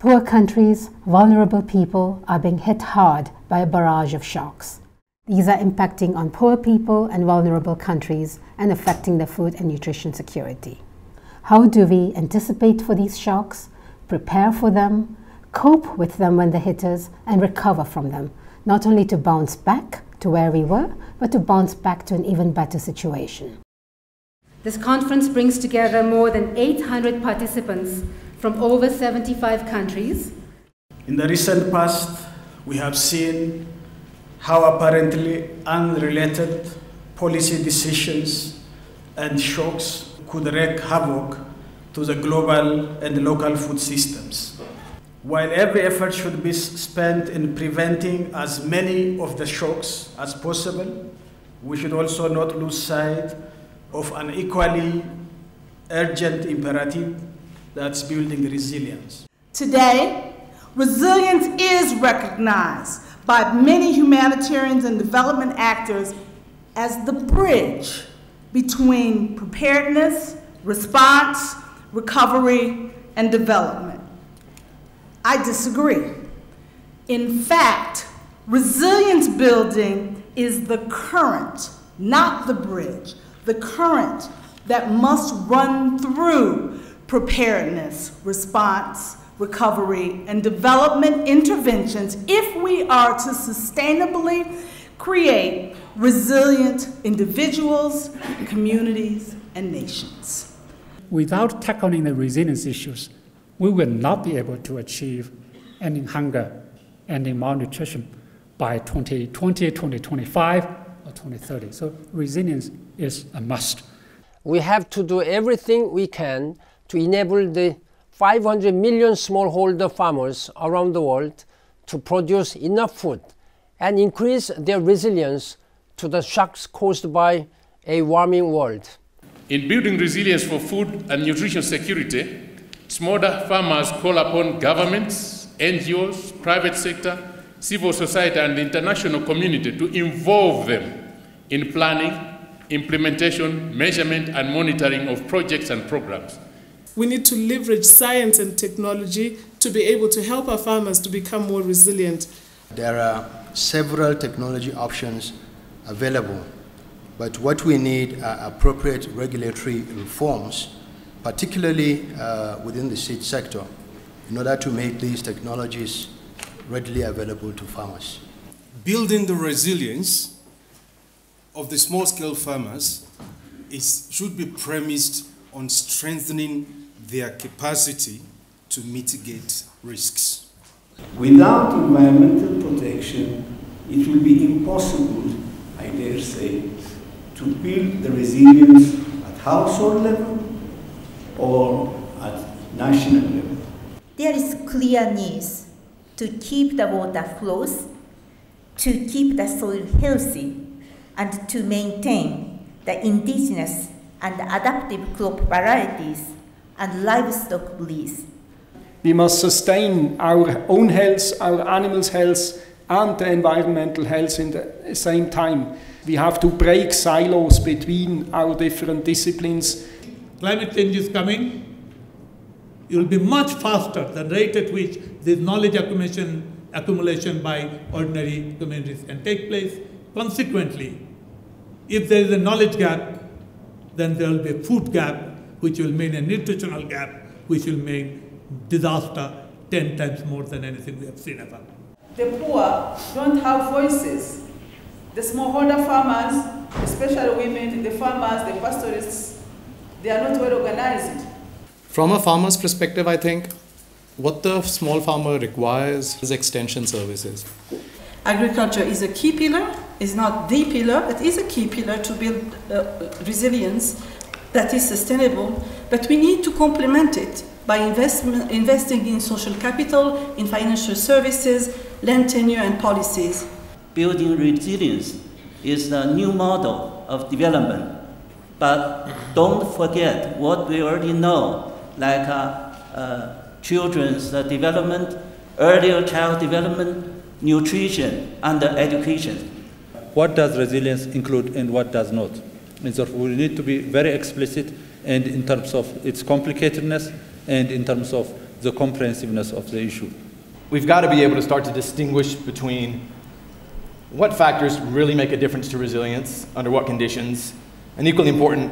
Poor countries, vulnerable people are being hit hard by a barrage of shocks. These are impacting on poor people and vulnerable countries and affecting their food and nutrition security. How do we anticipate for these shocks, prepare for them, cope with them when they hit us, and recover from them, not only to bounce back to where we were, but to bounce back to an even better situation? This conference brings together more than 800 participants from over 75 countries. In the recent past, we have seen how apparently unrelated policy decisions and shocks could wreak havoc to the global and local food systems. While every effort should be spent in preventing as many of the shocks as possible, we should also not lose sight of an equally urgent imperative that's building resilience. Today, resilience is recognized by many humanitarians and development actors as the bridge between preparedness, response, recovery, and development. I disagree. In fact, resilience building is the current, not the bridge, the current that must run through preparedness, response, recovery, and development interventions if we are to sustainably create resilient individuals, communities, and nations. Without tackling the resilience issues, we will not be able to achieve ending hunger, ending malnutrition by 2020, 2025, or 2030. So resilience is a must. We have to do everything we can to enable the 500 million smallholder farmers around the world to produce enough food and increase their resilience to the shocks caused by a warming world. In building resilience for food and nutrition security, smallholder farmers call upon governments, NGOs, private sector, civil society, and the international community to involve them in planning, implementation, measurement, and monitoring of projects and programs. We need to leverage science and technology to be able to help our farmers to become more resilient. There are several technology options available, but what we need are appropriate regulatory reforms, particularly within the seed sector, in order to make these technologies readily available to farmers. Building the resilience of the small-scale farmers should be premised on strengthening their capacity to mitigate risks. Without environmental protection, it will be impossible, I dare say, to build the resilience at household level or at national level. There is clear need to keep the water flows, to keep the soil healthy, and to maintain the indigenous and adaptive crop varieties and livestock breeds. We must sustain our own health, our animals' health, and the environmental health in the same time. We have to break silos between our different disciplines. Climate change is coming. It will be much faster than the rate at which this knowledge accumulation by ordinary communities can take place. Consequently, if there is a knowledge gap, then there will be a food gap, which will mean a nutritional gap, which will make disaster 10 times more than anything we have seen ever. The poor don't have voices. The smallholder farmers, especially women, the farmers, the pastorists, they are not well organized. From a farmer's perspective, I think what the small farmer requires is extension services. Agriculture is a key pillar, is not the pillar, but is a key pillar to build resilience that is sustainable, but we need to complement it by investing in social capital, in financial services, land tenure and policies. Building resilience is the new model of development, but don't forget what we already know, like children's development, earlier child development, nutrition, and education. What does resilience include and what does not? And so we need to be very explicit and in terms of its complicatedness and in terms of the comprehensiveness of the issue. We've got to be able to start to distinguish between what factors really make a difference to resilience, under what conditions, and equally important,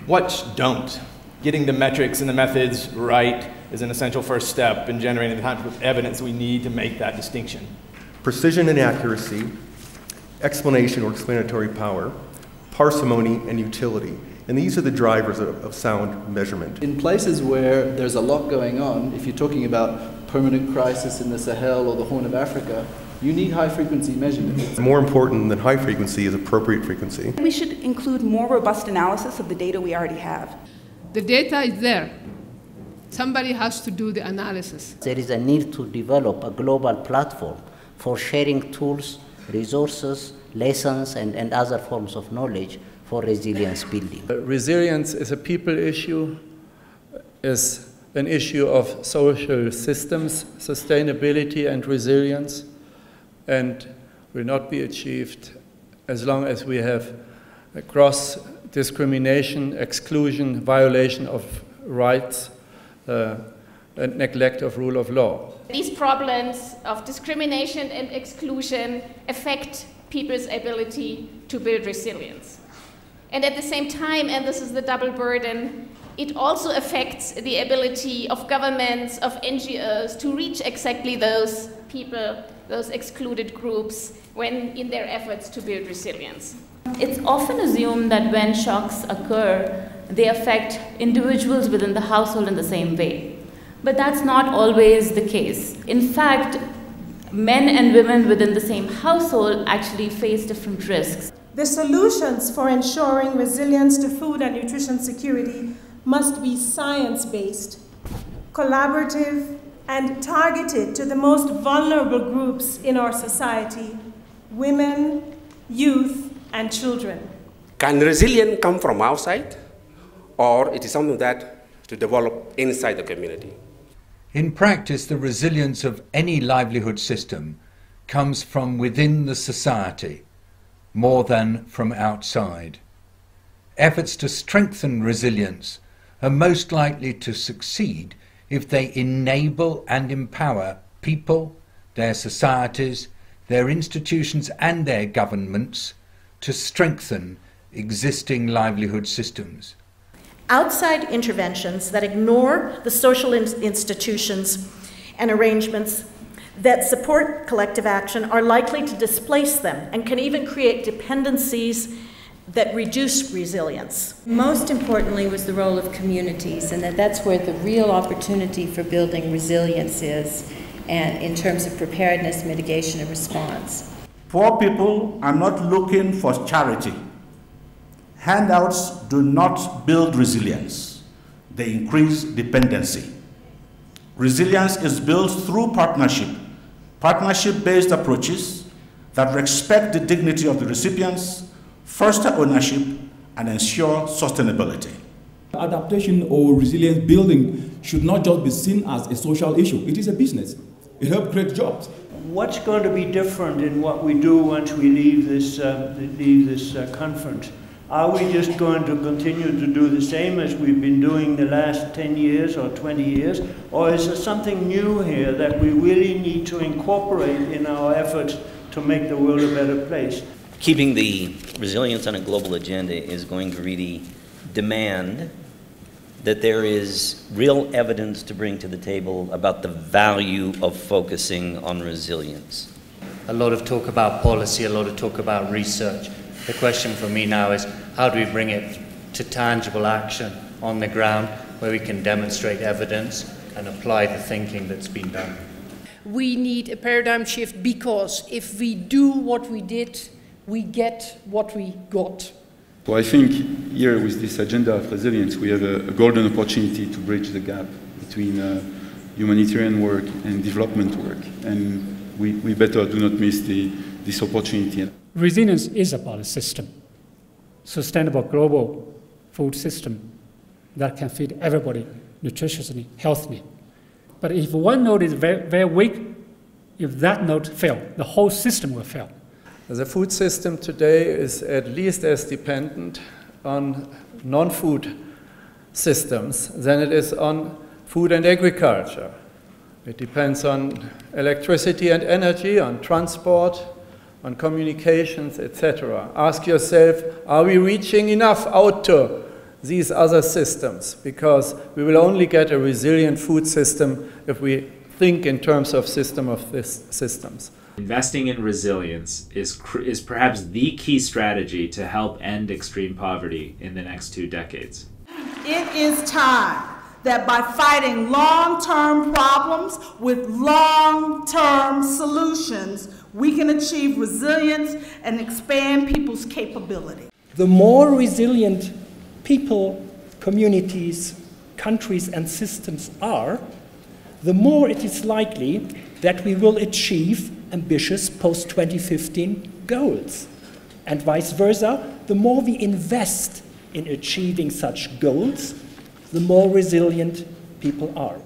what don't. Getting the metrics and the methods right is an essential first step in generating the type of evidence we need to make that distinction. Precision and accuracy, explanation or explanatory power, parsimony and utility. And these are the drivers of sound measurement. In places where there's a lot going on, if you're talking about permanent crisis in the Sahel or the Horn of Africa, you need high-frequency measurement. More important than high frequency is appropriate frequency. We should include more robust analysis of the data we already have. The data is there. Somebody has to do the analysis. There is a need to develop a global platform for sharing tools, resources, lessons, and other forms of knowledge for resilience building. Resilience is a people issue, is an issue of social systems, sustainability and resilience, and will not be achieved as long as we have a gross discrimination, exclusion, violation of rights, and neglect of rule of law. These problems of discrimination and exclusion affect people's ability to build resilience. And at the same time, and this is the double burden, it also affects the ability of governments, of NGOs to reach exactly those people, those excluded groups, when in their efforts to build resilience. It's often assumed that when shocks occur, they affect individuals within the household in the same way. But that's not always the case. In fact, men and women within the same household actually face different risks. The solutions for ensuring resilience to food and nutrition security must be science-based, collaborative, and targeted to the most vulnerable groups in our society: women, youth, and children. Can resilience come from outside, or it is something that to develop inside the community? In practice, the resilience of any livelihood system comes from within the society, more than from outside. Efforts to strengthen resilience are most likely to succeed if they enable and empower people, their societies, their institutions and their governments to strengthen existing livelihood systems. Outside interventions that ignore the social institutions and arrangements that support collective action are likely to displace them and can even create dependencies that reduce resilience. Most importantly was the role of communities, and that's where the real opportunity for building resilience is, and in terms of preparedness, mitigation, and response. Poor people are not looking for charity. Handouts do not build resilience. They increase dependency. Resilience is built through partnership, partnership-based approaches that respect the dignity of the recipients, foster ownership, and ensure sustainability. Adaptation or resilience building should not just be seen as a social issue. It is a business. It helps create jobs. What's going to be different in what we do once we leave this conference? Are we just going to continue to do the same as we've been doing the last 10 years or 20 years? Or is there something new here that we really need to incorporate in our efforts to make the world a better place? Keeping the resilience on a global agenda is going to really demand that there is real evidence to bring to the table about the value of focusing on resilience. A lot of talk about policy, a lot of talk about research. The question for me now is, how do we bring it to tangible action on the ground where we can demonstrate evidence and apply the thinking that's been done? We need a paradigm shift, because if we do what we did, we get what we got. So I think here with this agenda of resilience, we have a golden opportunity to bridge the gap between humanitarian work and development work. And we better do not miss this opportunity. Resilience is about a system, sustainable global food system that can feed everybody nutritiously, healthily. But if one node is very, very weak, if that node fails, the whole system will fail. The food system today is at least as dependent on non-food systems than it is on food and agriculture. It depends on electricity and energy, on transport, on communications, etc. Ask yourself, are we reaching enough out to these other systems? Because we will only get a resilient food system if we think in terms of system of this systems. Investing in resilience is perhaps the key strategy to help end extreme poverty in the next 2 decades. It is time that by fighting long-term problems with long-term solutions, we can achieve resilience and expand people's capability. The more resilient people, communities, countries, and systems are, the more it is likely that we will achieve ambitious post-2015 goals. And vice versa, the more we invest in achieving such goals, the more resilient people are.